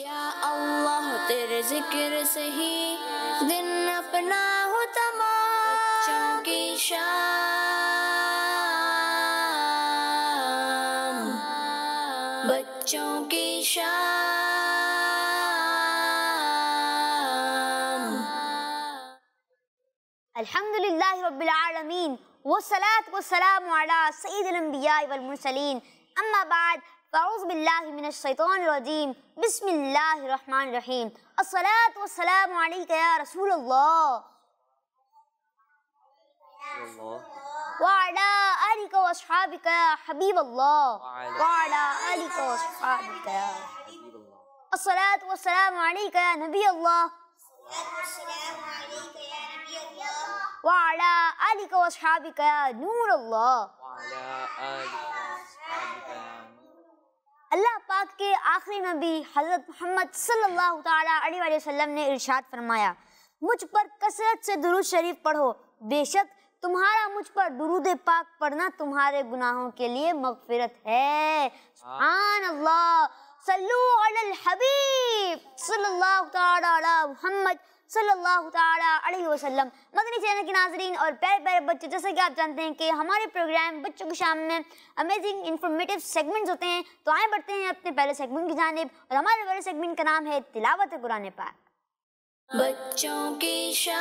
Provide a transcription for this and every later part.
یا اللہ تیرے ذکر سے ہی دن اپنا ہو تمام، بچوں کی شام، بچوں کی شام۔ الحمدللہ رب العالمین والصلاة والسلام علی سید الانبیاء والمرسلین، اما بعد فاعوذ باللہ من الشیطان الرجیم، بسم اللہ الرحمن الرحیم۔ الصلاة والسلام علیک یا رسول اللہ وعلی آلک واصحابک یا حبیب اللہ وعلی آلک واصحابک یا حبیب اللہ۔ الصلاة والسلام علیک یا نبی اللہ وعلی آلک واصحابک یا نور اللہ۔ اللہ پاک کے آخری نبی حضرت محمد صلی اللہ تعالیٰ علیہ وسلم نے ارشاد فرمایا، مجھ پر کثرت سے درود شریف پڑھو، بے شک تمہارا مجھ پر درود پاک پڑھنا تمہارے گناہوں کے لیے مغفرت ہے۔ سبحان اللہ، صلو علی الحبیب صلی اللہ تعالیٰ علی محمد صلی اللہ تعالیٰ علیہ وسلم۔ مدنی چینل کے ناظرین اور پیارے پیارے بچے، جیسا کہ آپ جانتے ہیں کہ ہمارے پروگرام بچوں کی شام میں امیزنگ انفارمیٹیو سیگمنٹس ہوتے ہیں، تو آئیں بڑھتے ہیں اپنے پہلے سیگمنٹ کی جانب، اور ہمارے پہلے سیگمنٹ کا نام ہے تلاوت قرآن پاک۔ بچوں کی شام۔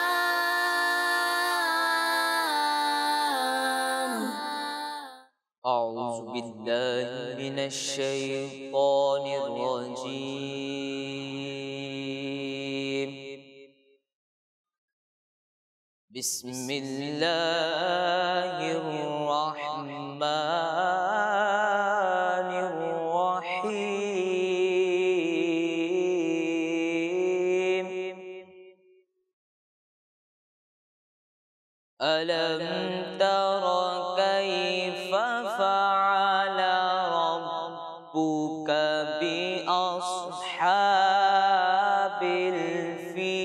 اعوذ باللہ من الشیطان الرجیم، بسم اللہ الرحمن الرحیم۔ أَلَمْ تَرَ كَيْفَ فَعَلَ رَبُّكَ بِأَصْحَابِ الْفِيلِ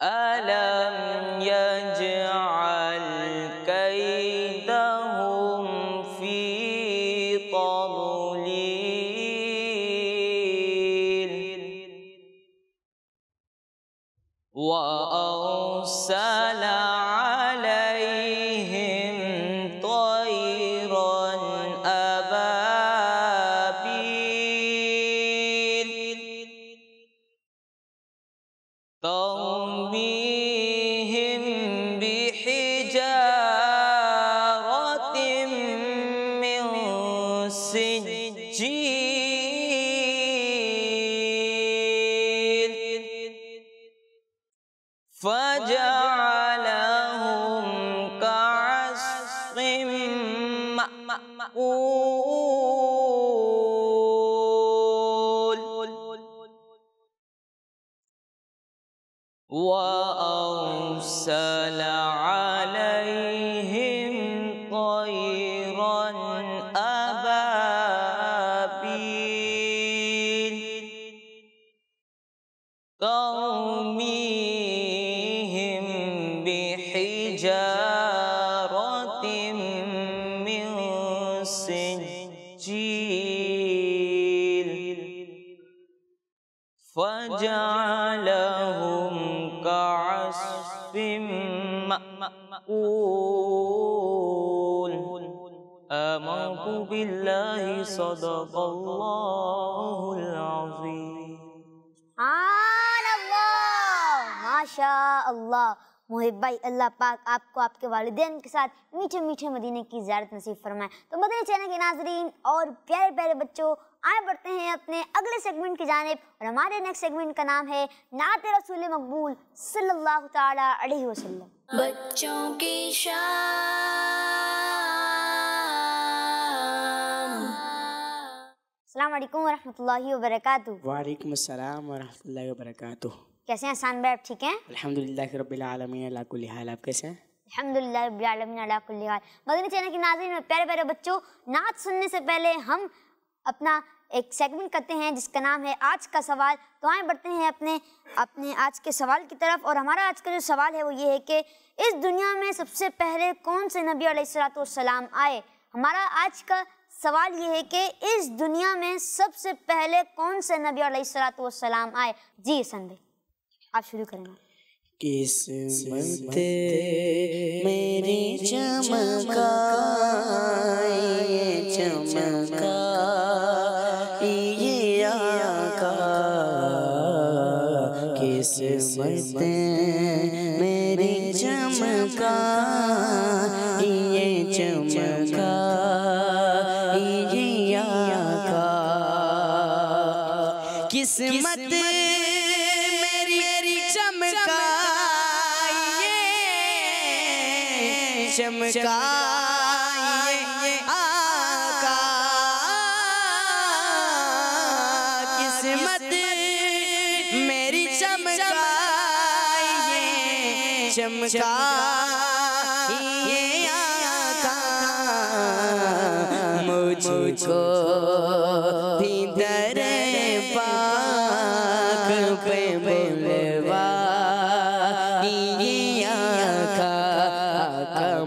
أَلَمْ يَجْعَلْ كَيْدَهُمْ فِي تَضْلِيلٍ وَأَرْسَلَ عَلَيْهِمْ طَيْرًا أَبَابِيلَ تَرْمِيهِمْ بِحِجَارَةٍ مِّن سِجِّيلٍ فَجَعَلَهُمْ كَعَصْفٍ مَّأْكُولٍ وَأَرْسَلَ عَلَيْهِمْ طَيْرًا أَبَابِيلَ تَرْمِيهِمْ بِحِجَارَةٍ مِّن سِجِّيلٍ فَجَعَلَهُمْ كَعَصْفٍ مَّأْكُولٍ۔ آمنت باللہ، صدق اللہ العظیم۔ سبحان اللہ، ماشاء اللہ۔ محب بھائی، اللہ پاک آپ کو آپ کے والدین کے ساتھ میٹھے میٹھے مدینے کی زیارت نصیب فرمائے۔ تو مدنی چینل کے ناظرین اور پیارے پیارے بچوں، آئے بڑھتے ہیں اپنے اگلے سیگمنٹ کی جانب، اور ہمارے نیکسٹ سیگمنٹ کا نام ہے نعت رسول مقبول صلی اللہ تعالیٰ علیہ وسلم۔ بچوں کی شام۔ السلام علیکم ورحمۃ اللہ وبرکاتہ۔ وعلیکم السلام ورحمۃ اللہ وبرکاتہ۔ کیسے ہیں حسان بھائی، آپ ٹھیک ہیں؟ الحمدللہ رب العالمین علی کل حال، آپ کیسے ہیں؟ الحمدللہ رب العالمین علی کل حال۔ مدنی چینل کے ناظرین اور پیارے پیارے بچوں، نعت سننے سے پہلے ہم اپنا ایک سیگمنٹ کرتے ہیں جس کا نام ہے آج کا سوال۔ تو آئیں بڑھتے ہیں اپنے آج کے سوال کی طرف، اور ہمارا آج کا جو سوال ہے وہ یہ ہے کہ اس دنیا میں سب سے پہلے کون سے نبی علیہ الصلوۃ والسلام آئے؟ ہمارا آج کا سوال یہ ہے کہ اس دنیا میں سب سے پہلے کون سے نبی علیہ الصلوۃ والسلام آئے؟ جی حسن بھائی آپ شروع کریں گے۔ قسمت میری چمکا یہ چمکا یہ آقا، قسمت میری چمکا یہ چمکا یہ آقا، قسمت میری چمکا چمکا یہ آقا، قسمت میری چمکا یہ چمکا یہ آقا، مجھ کو بھی در پاک پہ بلوا یہ آقا،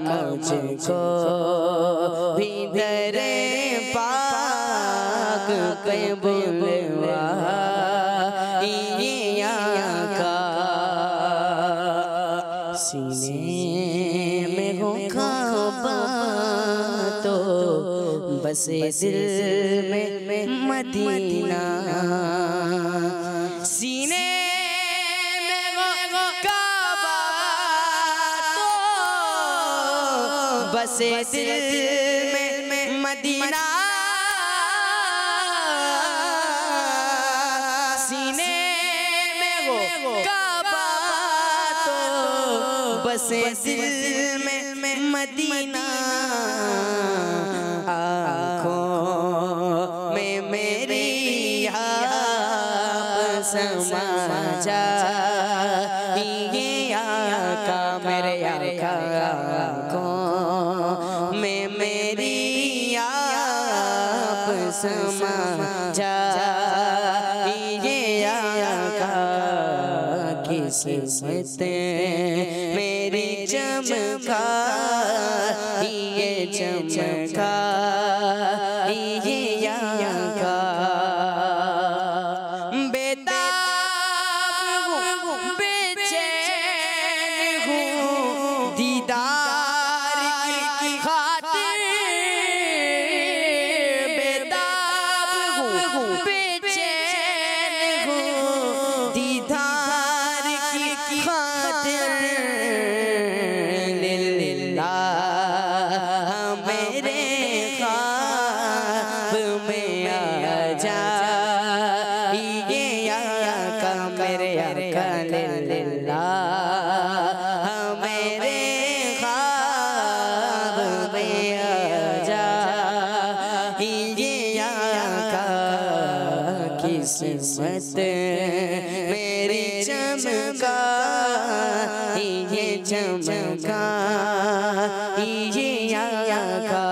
مجھ کو بھی در پاک پہ بلوا یہ آقا، سینے میں ہو کعبہ تو بس دل میں مدینہ، سینے بس دل میں مدینہ، سینے میں وہ کعبہ تو بس دل میں مدینہ، آنکھوں میں میری آپ سما جا یہ آقا، میرے آقا آنکھوں میں میری آپ سما جا یہ آقا، قسمت میری چمکا یہ چمکا یہ آقا، دیدار کی خاطر بیتاب ہوں، بے چین ہوں، دیدار کی خاطر للہ میرے خواب میں آ جا یہ آقا، میرے آقا للہ قسمت میری چمکا یہ چمکا یہ آقا،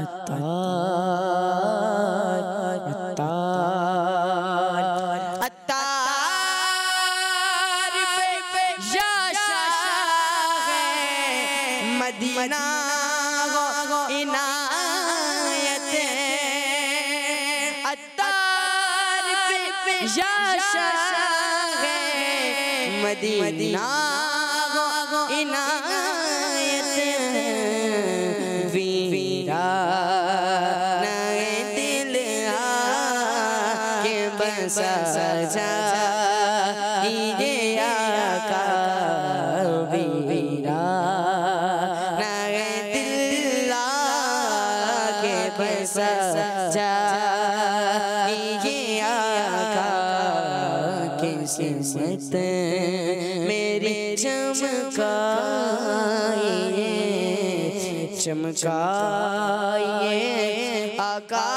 عطار عطار عطار پہ یا شاہ مدینہ عنایت، عطار پہ یا شاہ مدینہ عنایت، ویران دل آ کے بسا جا یہ آقا، ویران دل آ کے بسا جا یہ آقا، قسمت میری چمکا یہ چمکا یہ آقا،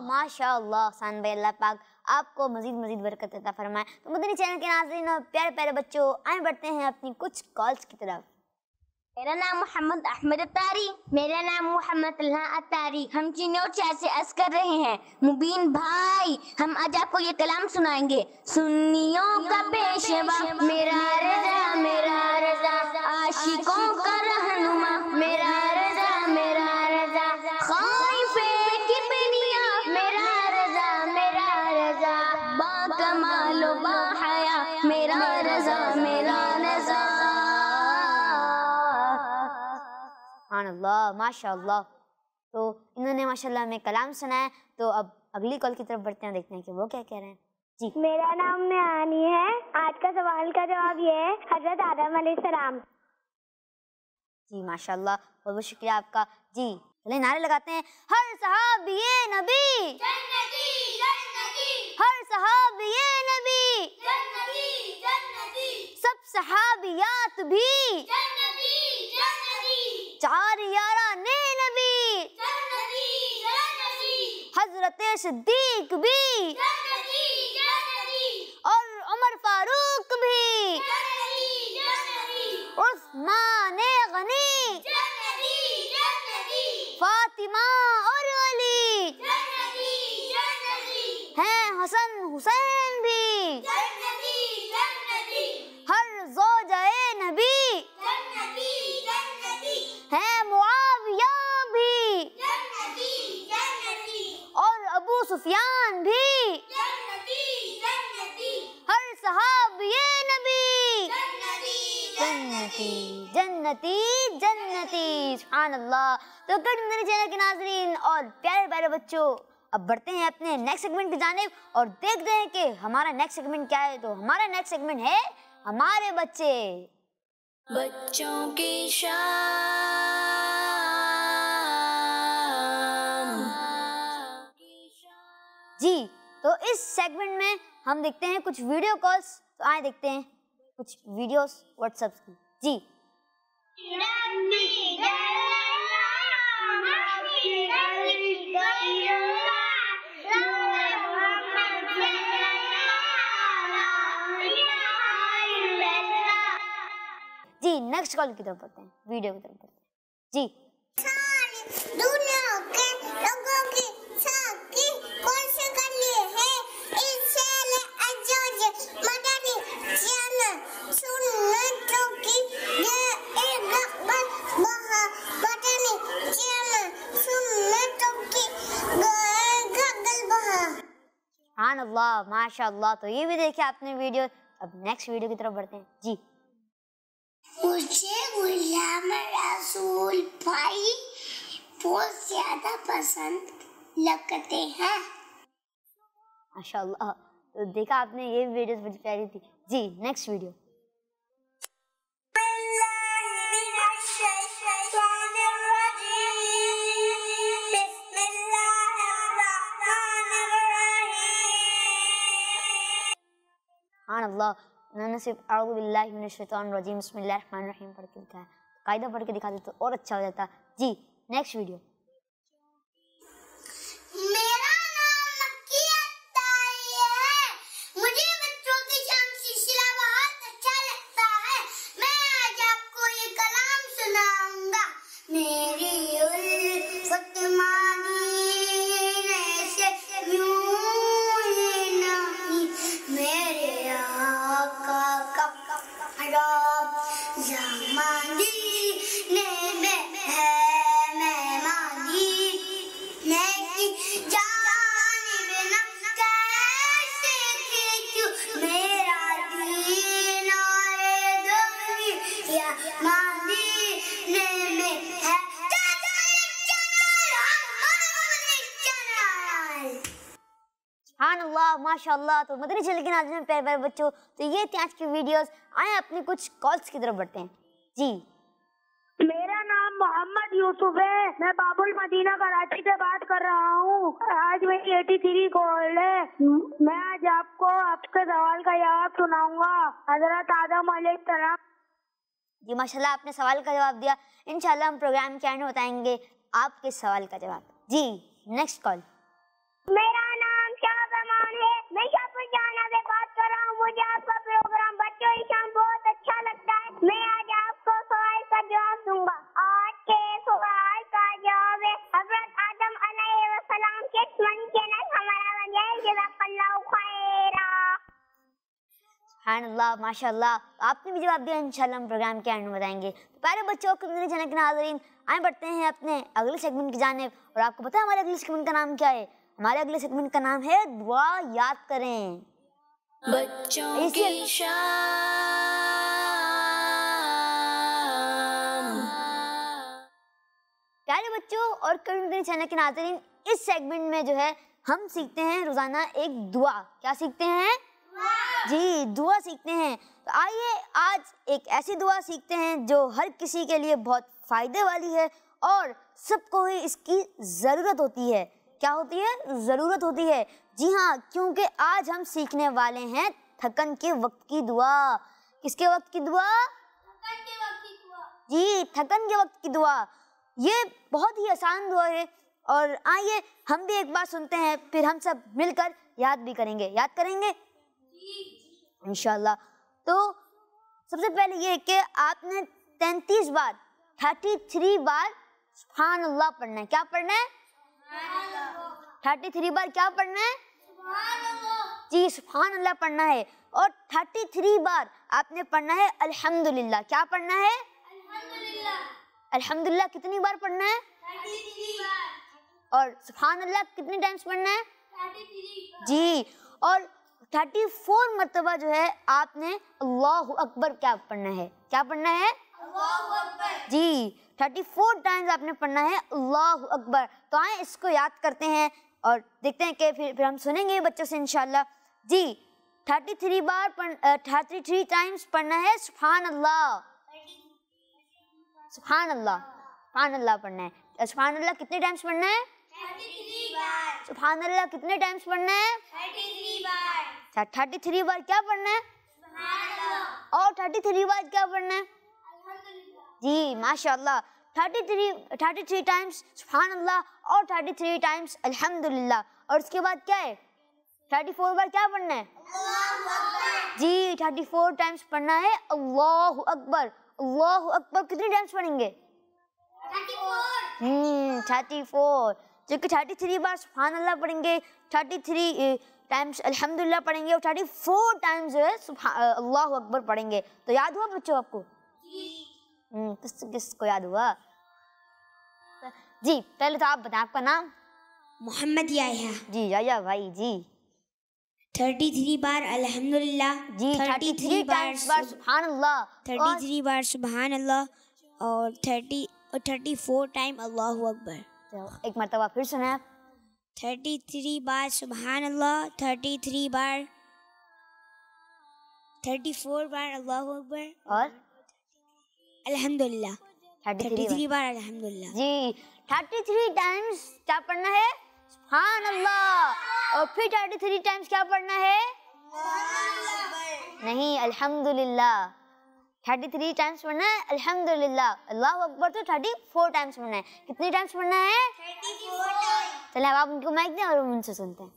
ماشاءاللہ حسن بھائی، اللہ پاک آپ کو مزید برکت عطا فرمائے۔ تو مدنی چینل کے ناظرین اور پیارے پیارے بچوں، آئیں بڑھتے ہیں اپنی کچھ کالز کی طرف۔ میرا نام محمد احمد اتاری. میرا نام محمد طلحہ اتاری. ہم چنور شہر سے عرض کر رہے ہیں. مبین بھائی، ہم آج آپ کو یہ کلام سنائیں گے. سنیوں کا پیشوا میرا رضا، میرا رضا، عاشقوں کا رہنما میرا رضا، میرا رضا، خائف کبریا میرا رضا، میرا رضا، با کمال و با حیا میرا رضا، میرا رضا. سبحان اللہ، ماشاء اللہ. تو انہوں نے ماشاء اللہ ہمیں کلام سنایا. تو اب اگلی کال کی طرف بڑھتے ہیں، دیکھتے ہیں کہ وہ کیا کہہ رہے ہیں. جی میرا نام میانی ہے. آج کا سوال کا جواب یہ ہے حضرت آدم علیہ السلام. جی ماشاء اللہ، بہت بہت شکریہ آپ کا. جی چلیں نعرے لگاتے ہیں. ہر صحابی نبی جنتی جنتی ہر صحابی نبی جنتی جنتی سب صحابیات بھی جنتی جنتی چار یاران نبی جنتی جنتی حضرت صدیق بھی جنتی جنتی اور عمر فاروق بھی جنتی جنتی عثمان غنی جنتی جنتی فاطمہ اور علی جنتی جنتی ہیں حسن حسین بھی جنتی جنتی ہر زوجہ نبی جنتی جنتی ہیں معاویہ بھی جنتی جنتی اور ابو سفیان بھی جنتی جنتی ہر صحابی نبی جنتی جنتی جنتی. سبحان اللہ. تو میرے چینل کے ناظرین اور پیارے پیارے بچوں، اب بڑھتے ہیں اپنے نیکسٹ سیگمنٹ کی جانب اور دیکھتے ہیں کہ ہمارا نیکسٹ سیگمنٹ کیا ہے. تو ہمارا نیکسٹ سیگمنٹ ہے ہمارے بچے. بچوں کی شان. جی تو اس سیگمنٹ میں ہم دیکھتے ہیں کچھ ویڈیو کالز. تو آئیں دیکھتے ہیں کچھ ویڈیوز واٹس ایپ کی. جی جی نیکسٹ کال کی طرف بڑھتے ہیں، ویڈیو کی طرف بڑھتے ہیں. جی دنیا کے لوگوں کی ساکی کون سے کر لیے ہیں اسے لے اجوج مدنی چینل سنتوں کی یہ ایک رقبت بہا مدنی چینل سنتوں کی گگل بہا. سبحان اللہ، ماشاء اللہ. تو یہ بھی دیکھیں آپ نے ویڈیو. اب نیکسٹ ویڈیو کی طرف بڑھتے ہیں. جی مجھے غلام رسول بھائی بہت زیادہ پسند لگتے ہیں. ماشاء اللہ. تو دیکھا آپ نے یہ ویڈیوز بڑی پیاری تھی. جی نیکسٹ ویڈیو. سبحان اللہ. انہوں نے صرف اعوذ باللہ من الشیطان الرجیم بسم اللہ الرحمن الرحیم پڑھ کے دکھایا. قاعدہ پڑھ کے دکھا دے تو اور اچھا ہو جاتا. جی نیکسٹ ویڈیو. میرا نام مکی اتاری ہے. مجھے بچوں کی شان سلسلہ بہت اچھا لگتا ہے. میں آج آپ کو یہ کلام سناؤں گا. میری الفت مانی سے یوں ہی نہیں میرے آقا کا رب زمانی میں ہے مہمانی نیکی جانب نہ کیسے کھینچوں میرا دین اور دنیا مدینے میں ہے. سبحان اللہ، ماشاء اللہ. تو مدنی چینل کے ناظرین پیارے پیارے بچوں، تو یہ تھی آج کی ویڈیوز. آئیں اپنی کچھ کالز کی طرف بڑھتے ہیں. جی میرا نام محمد یوسف ہے. میں باب المدینہ کراچی سے بات کر رہا ہوں. آج میری 83 کال ہے. میں آج آپ کو آپ کے سوال کا جواب سناؤں گا. حضرت آدم علیہ السلام. جی ماشاء اللہ آپ نے سوال کا جواب دیا. انشاءاللہ ہم پروگرام کے آئے بتائیں گے آپ کے سوال کا جواب. جی نیکسٹ کال. میرا نام شاہ زمان ہے. میں شاہپور جانا سے بات کر رہا ہوں. مجھے آپ کا پروگرام بچوں کی شان بہت اچھا لگتا ہے. میں آج آپ کو سوال کا جواب دوں سبحان اللہ ماشاء اللہ. آپ نے بھی جواب دیا, انشاءاللہ ہم پروگرام کے اینڈ میں بتائیں گے. تو پیارے بچوں کو میرے چینل کے ناظرین, آئیں بڑھتے ہیں اپنے اگلے سیگمنٹ کی جانب. اور آپ کو پتہ ہے ہمارے اگلے سیگمنٹ کا نام کیا ہے؟ ہمارے اگلے سیگمنٹ کا نام ہے دعا یاد کریں. بچوں کی پیارے بچوں اور کرنٹری چینل کے ناظرین, اس سیگمنٹ میں جو ہے ہم سیکھتے ہیں روزانہ ایک دعا. کیا سیکھتے ہیں؟ جی, دعا سیکھتے ہیں. تو آئیے آج ایک ایسی دعا سیکھتے ہیں جو ہر کسی کے لیے بہت فائدے والی ہے اور سب کو ہی اس کی ضرورت ہوتی ہے. کیا ہوتی ہے؟ ضرورت ہوتی ہے. جی ہاں, کیونکہ آج ہم سیکھنے والے ہیں تھکن کے وقت کی دعا. کس کے وقت کی دعا؟ جی, تھکن کے وقت کی دعا. یہ بہت ہی آسان دعا ہے اور آئیے ہم بھی ایک بار سنتے ہیں, پھر ہم سب مل کر یاد بھی کریں گے. یاد کریں گے انشاءاللہ. تو سب سے پہلے یہ کہ آپ نے 33 بار 33 بار سبحان اللہ پڑھنا ہے. کیا پڑھنا ہے؟ 33 بار کیا پڑھنا ہے؟ جی, سبحان اللہ پڑھنا ہے. اور 33 بار آپ نے پڑھنا ہے الحمدللہ. کیا پڑھنا ہے؟ الحمدللہ. کتنی بار پڑھنا ہے؟ 33 بار. اور سبحان اللہ کتنی ٹائمز پڑھنا ہے؟ 33 جی, اور 34 مرتبہ جو ہے آپ نے اللہ اکبر کیا پڑھنا ہے؟ کیا پڑھنا ہے؟ اللہ اکبر. جی, 34 ٹائمز آپ نے پڑھنا ہے اللہ اکبر. تو آئیں اس کو یاد کرتے ہیں اور دیکھتے ہیں کہ پھر ہم سنیں گے بچوں سے انشاءاللہ. جی, 33 بار 33 ٹائمز پڑھنا ہے سبحان اللہ. سبحان اللہ, سبحان اللہ پڑھنا ہے. سبحان اللہ کتنے ٹائمز پڑھنا ہے؟ 33 بار. سبحان اللہ کتنے ٹائمز پڑھنا ہے؟ 33 بار. 33 بار کیا پڑھنا ہے؟ سبحان اللہ. اور 33 بار کیا پڑھنا ہے؟ الحمدللہ. جی ماشاءاللہ, 33 ٹائمز سبحان اللہ اور 33 ٹائمز الحمدللہ. اور اس کے بعد کیا ہے؟ 34 بار کیا پڑھنا ہے؟ اللہ اکبر. جی, 34 ٹائمز پڑھنا ہے اللہ اکبر. اللہ اکبر کتنی ٹائمز پڑھیں گے؟ 34. 34. جو کہ 33 بار سبحان اللہ پڑھیں گے, 33 ٹائمز الحمدللہ پڑھیں گے اور 34 ٹائمز جو ہے اللہ اکبر پڑھیں گے. تو یاد ہوا بچوں آپ کو؟ کس کو یاد ہوا؟ جی, پہلے تو آپ بتائیں آپ کا نام. محمد یحییٰ. جی یحییٰ بھائی. جی 33 بار الحمدللہ. جی, 33 ٹائمز بار سبحان اللہ. 33 بار سبحان اللہ اور 34 ٹائم اللہ اکبر. ایک مرتبہ پھر سنیں آپ. 33 بار سبحان اللہ, 34 بار 34 بار اللہ اکبر اور الحمدللہ. 33 بار. بار الحمدللہ. جی, 33 ٹائمز کیا پڑھنا ہے؟ سبحان اللہ. اور پھر 33 ٹائمز کیا پڑھنا ہے؟ نہیں, الحمدللہ. 33 ٹائمز پڑھنا ہے الحمدللہ. اللہ اکبر تو 34 ٹائمز پڑھنا ہے. کتنی ٹائمز پڑھنا ہے؟ 34 times. چلیں اب آپ ان کو مائک دیں اور ان سے سنتے ہیں.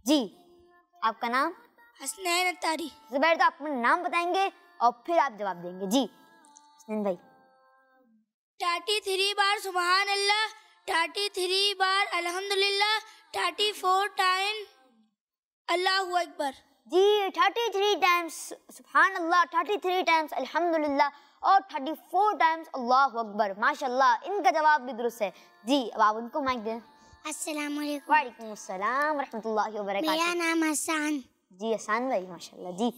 جی, آپ کا نام؟ حسنین اتاری. زبیر, تو آپ اپنا نام بتائیں گے اور پھر آپ جواب دیں گے. جی حسنین بھائی. 33 بار سبحان اللہ, 33 بار الحمدللہ, 34 ٹائم اللہ اکبر. جی, 33 ٹائمز سبحان اللہ, 33 ٹائمز الحمدللہ اور 34 ٹائمز اللہ اکبر. ماشاءاللہ, ان کا جواب بھی درست ہے. جی, اب آپ ان کو مائک دیں. السلام علیکم. وعلیکم السلام ورحمۃ اللہ وبرکاتہ. میرا نام حسان. جی حسان بھائی ماشاءاللہ. جی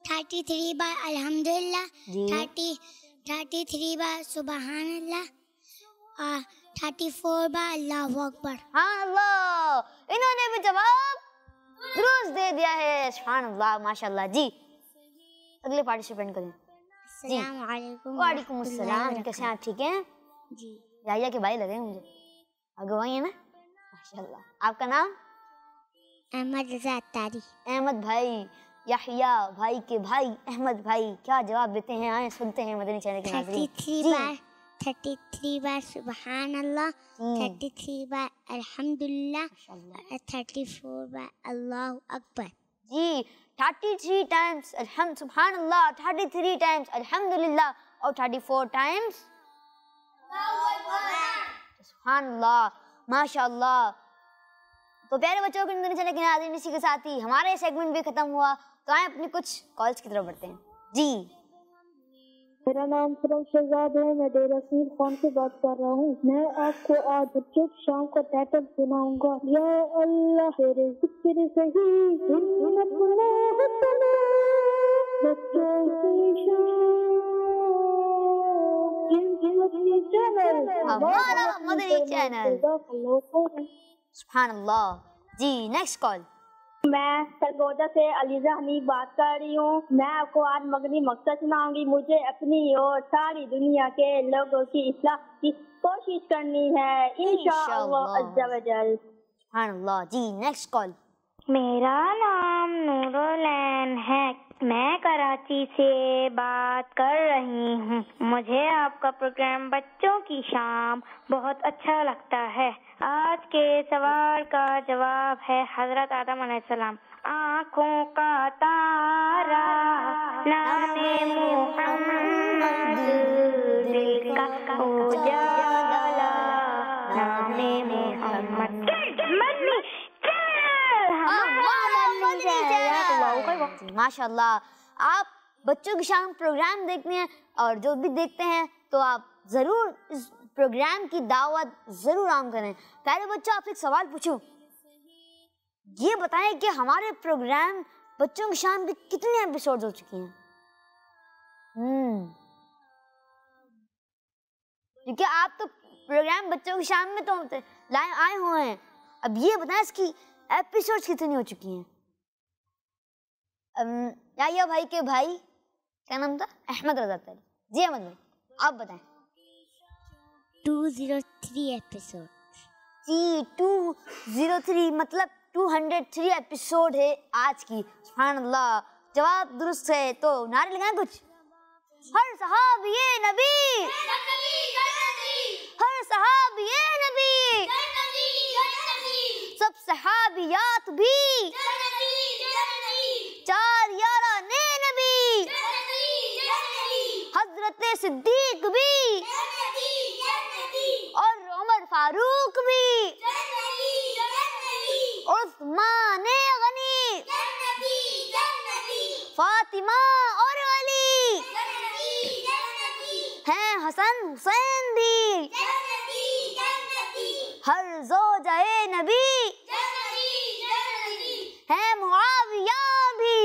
33 بار الحمدللہ, جی 33 بار سبحان اللہ اور 34 بار اللہ اکبر. سبحان اللہ, انہوں نے بھی جواب درست دے دیا ہے. سبحان اللہ ماشاءاللہ. جی اگلے پارٹیسپینٹ کریں. السلام علیکم. وعلیکم السلام. کیسے ہیں آپ؟ ٹھیک ہیں؟ جی یحییٰ کے بھائی لگے ہیں مجھے. اگوائی ہیں نا ماشاءاللہ. آپ کا نام؟ احمد رضا اتاری. احمد بھائی. یحییٰ بھائی کے بھائی احمد بھائی کیا جواب دیتے ہیں؟ آئیں سنتے ہیں مدنی چینل کے ناظرین. 33 بار سبحان اللہ, 33 بار الحمدللہ, 34 بار اللہ اکبر. جی 33 ٹائمز سبحان اللہ, 33 ٹائمز الحمدللہ اور 34 ٹائمز سبحان اللہ ماشاءاللہ. تو پیارے بچوں کے چینل کے ناظرین, اسی کے ساتھ ہی ہمارا یہ سیگمنٹ بھی ختم ہوا. تو آئیں اپنی کچھ کالز کی طرف بڑھتے ہیں. جی میرا نام کرم شہزاد ہے. میں ڈیرہ سیر خان سے بات کر رہا ہوں. میں آپ کو آج بچوں کی شام کا ٹائٹل سناؤں گا. یا اللہ تیرے ذکر صحیح ہمت نہ ہوتنا بچوں کی شام ہمارا مدنی چینل. سبحان اللہ. جی نیکسٹ کال. میں سرگودا سے علیزہ حنیف بات کر رہی ہوں. میں آپ کو آج مغنی مقصد سناؤں گی. مجھے اپنی اور ساری دنیا کے لوگوں کی اصلاح کی کوشش کرنی ہے انشاءاللہ عز و جل. سبحان اللہ. جی نیکسٹ کال. میرا نام نورالعین ہے. میں کراچی سے بات کر رہی ہوں. مجھے آپ کا پروگرام بچوں کی شام بہت اچھا لگتا ہے. آج کے سوال کا جواب ہے حضرت آدم علیہ السلام. آنکھوں کا تارا نام محمد دل کا اجالا نام محمد. ماشاء اللہ. آپ بچوں کی شام پروگرام دیکھتے ہیں اور جو بھی دیکھتے ہیں تو آپ ضرور اس پروگرام کی دعوت ضرور عام کریں. پیارے بچوں آپ سے ایک سوال پوچھوں. یہ بتائیں کہ ہمارے پروگرام بچوں کی شام کے کتنے ایپیسوڈ ہو چکی ہیں؟ کیونکہ آپ تو پروگرام بچوں کی شام میں تو آئے ہوئے ہیں. اب یہ بتائیں اس کی ایپیسوڈ کتنی ہو چکی ہیں؟ یا بھائی کے بھائی کیا نام تھا؟ احمد رضا تاری. جی احمد بھائی آپ بتائیں. 203 ایپیسوڈ. جی 203 مطلب 203 ایپیسوڈ ہے آج کی. سبحان اللہ. جواب درست ہے تو نعرے لگائیں کچھ. ہر صحابی نبی ہر صحابی نبی سب صحابیات بھی 4 یاران نبی حضرت صدیق بھی اور عمر فاروق بھی عثمان غنی فاطمہ اور علی ہیں حسن حسین بھی ہر زوجہ نبی ہیں معاویہ بھی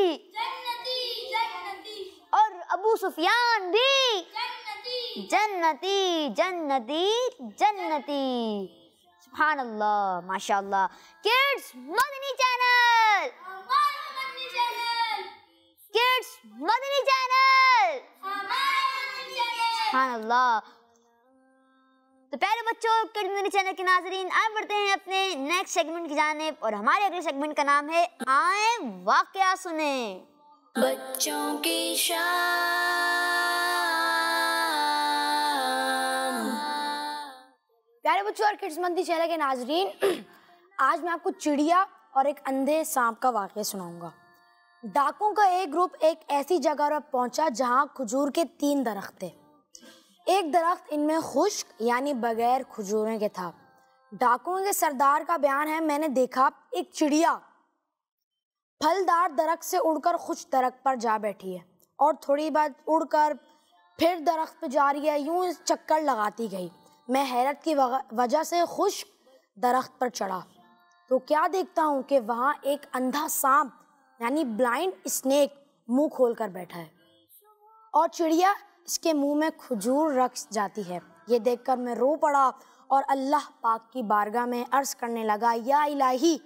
اور ابو سفیان بھی جنتی جنتی جنتی. سبحان اللہ ماشاء اللہ. کڈس مدنی چینل کڈس مدنی چینل. سبحان اللہ. تو پیارے بچوں کڈس مدنی چینل کے ناظرین آئے بڑھتے ہیں اپنے نیکسٹ سیگمنٹ کی جانب اور ہمارے اگلے سیگمنٹ کا نام ہے آئیں واقعہ سنیں. بچوں کی شام. پیارے بچوں اور کڈس مدنی چینل کے ناظرین آج میں آپ کو چڑیا اور ایک اندھے سانپ کا واقعہ سناؤں گا. ڈاکوں کا ایک گروپ ایک ایسی جگہ پر پہنچا جہاں کھجور کے 3 درخت تھے. ایک درخت ان میں خشک یعنی بغیر کھجوریں کے تھا. ڈاکوں کے سردار کا بیان ہے میں نے دیکھا ایک چڑیا پھلدار درخت سے اڑ کر خشک درخت پر جا بیٹھی ہے اور تھوڑی بعد اڑ کر پھر درخت پہ جا رہی ہے. یوں چکر لگاتی گئی. میں حیرت کی وجہ سے خشک درخت پر چڑھا تو کیا دیکھتا ہوں کہ وہاں ایک اندھا سانپ یعنی بلائنڈ اسنیک منہ کھول کر بیٹھا ہے اور چڑیا اس کے منہ میں کھجور رکھ جاتی ہے. یہ دیکھ کر میں رو پڑا اور اللہ پاک کی بارگاہ میں عرض کرنے لگا یا الہی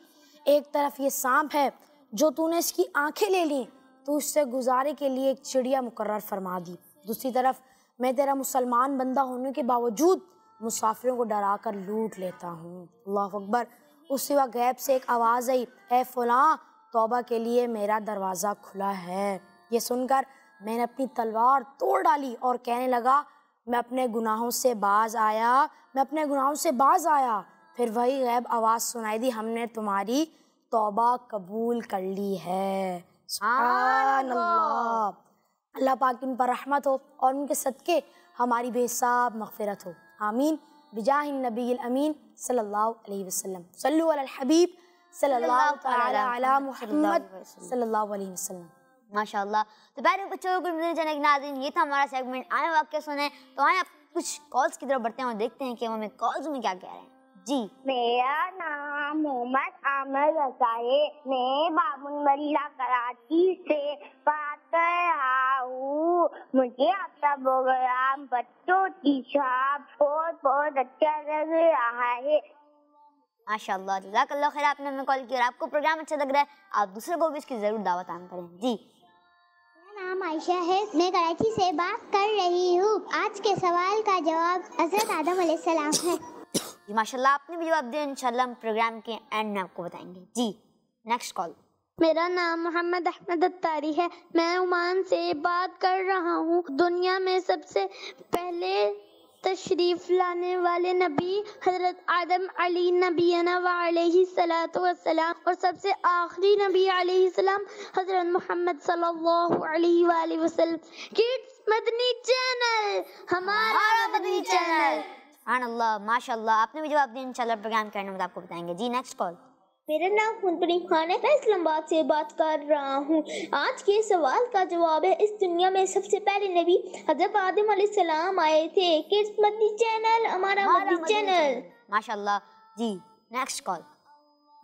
ایک طرف یہ سانپ ہے جو تو نے اس کی آنکھیں لے لیں تو اس سے گزارے کے لیے ایک چڑیا مقرر فرما دی. دوسری طرف میں تیرا مسلمان بندہ ہونے کے باوجود مسافروں کو ڈرا کر لوٹ لیتا ہوں. اللہ اکبر. اسی وقت غیب سے ایک آواز آئی اے فلاں توبہ کے لیے میرا دروازہ کھلا ہے. یہ سن کر میں نے اپنی تلوار توڑ ڈالی اور کہنے لگا میں اپنے گناہوں سے باز آیا. پھر وہی غیب آواز سنائی دی ہم نے تمہاری توبہ قبول کر لی ہے. سبحان اللہ. اللہ پاک ان پر رحمت ہو اور ان کے صدقے ہماری بے حساب مغفرت ہو. آمین بجاہ النبی الامین صلی اللہ علیہ وسلم. صلو علی الحبیب صلی اللہ تعالی علی محمد صلی اللہ علیہ وسلم. ماشاءاللہ. تو پیارے بچوں کو مدنی چینل کے ناظرین، یہ تھا ہمارا سیگمنٹ آئیں واقعہ سنیں. تو آئیں آپ کچھ کالز کی طرف بڑھتے ہیں اور دیکھتے ہیں کہ ہمیں کالز میں کیا کہہ رہے ہیں. جی میرا نام محمد عامر رضا ہے. میں بابن ملا کراچی سے بات کر رہا ہوں. مجھے آپ کا پروگرام بچوں کی شام بہت بہت اچھا لگ رہا ہے. ماشاء اللہ، جزاک اللہ خیر. آپ نے ہمیں کال کیا اور آپ کو پروگرام اچھا لگ رہا ہے، آپ دوسرے کو بھی اس کی ضرور دعوت عام کریں. جی میرا نام عائشہ ہے. میں کراچی سے بات کر رہی ہوں. آج کے سوال کا جواب حضرت آدم علیہ السلام ہے. جی ماشاء اللہ، آپ نے بھی جواب دیا. انشاءاللہ ہم پروگرام کے اینڈ میں آپ کو بتائیں گے. جی نیکسٹ کال. میرا نام محمد احمد اتاری ہے. میں عمان سے بات کر رہا ہوں. دنیا میں سب سے پہلے تشریف لانے والے نبی حضرت آدم علی نبینا و علیہ الصلاۃ والسلام، اور سب سے آخری نبی علیہ السلام حضرت محمد صلی اللہ علیہ وآلہ وسلم. کڈس مدنی چینل ہمارا مدنی چینل. سبحان اللہ، ماشاء اللہ، آپ نے بھی جواب دیا. انشاءاللہ پروگرام کے اینڈ میں آپ کو بتائیں گے. جی نیکسٹ کال. میرا نام منتری خان ہے. میں اسلام آباد سے بات کر رہا ہوں. آج کے سوال کا جواب ہے اس دنیا میں سب سے پہلے نبی حضرت آدم علیہ السلام آئے تھے. کڈس مدنی چینل ہمارا مدنی چینل. ماشاء اللہ. جی نیکسٹ کال.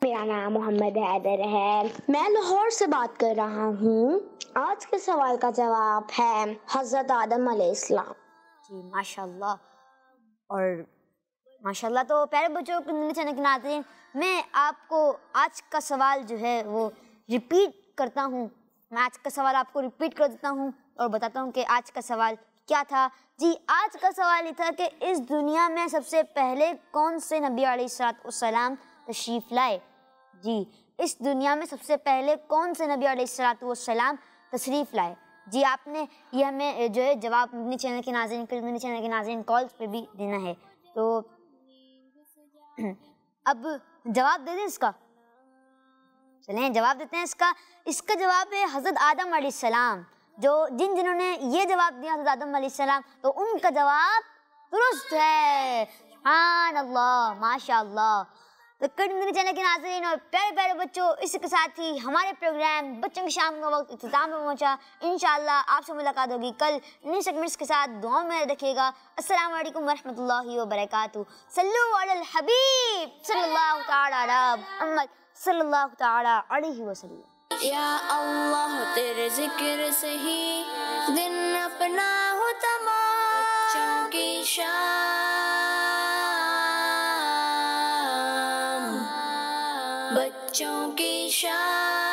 میرا نام محمد حیدر ہے. میں لاہور سے بات کر رہا ہوں. آج کے سوال کا جواب ہے حضرت آدم علیہ السلام. جی ماشاء اللہ. اور ماشاء اللہ، تو پیارے بچوں کو مدنی چینل کے ناظرین، میں آپ کو آج کا سوال جو ہے وہ ریپیٹ کرتا ہوں. میں آج کا سوال آپ کو ریپیٹ کر دیتا ہوں اور بتاتا ہوں کہ آج کا سوال کیا تھا. جی آج کا سوال یہ تھا کہ اس دنیا میں سب سے پہلے کون سے نبی علیہ السلام تشریف لائے. جی اس دنیا میں سب سے پہلے کون سے نبی علیہ السلام تشریف لائے. جی آپ نے یہ ہمیں جو ہے جواب مدنی چینل کے ناظرین کالز پہ بھی دینا ہے. تو اب جواب دے دیں اس کا. چلیں جواب دیتے ہیں اس کا جواب ہے حضرت آدم علیہ السلام. جنہوں نے یہ جواب دیا حضرت آدم علیہ السلام، تو ان کا جواب درست ہے. سبحان اللہ، ماشاء اللہ. تو مدنی چینل کے ناظرین اور پیارے پیارے بچوں، اس کے ساتھ ہی ہمارے پروگرام بچوں کی شام کا وقت اختتام میں پہنچا. انشاءاللہ آپ سے ملاقات ہوگی کل نئی سیگمنٹس کے ساتھ. دعاؤں میں رکھیے گا. السلام علیکم ورحمۃ اللہ وبرکاتہ. صلو علی الحبیب صلی اللہ تعالی علی محمد صلی اللہ تعالی علیہ وسلم. یا اللہ تیرے ذکر سے ہی دن اپنا ہو تمام. بچوں کی شام، بچوں کی شام.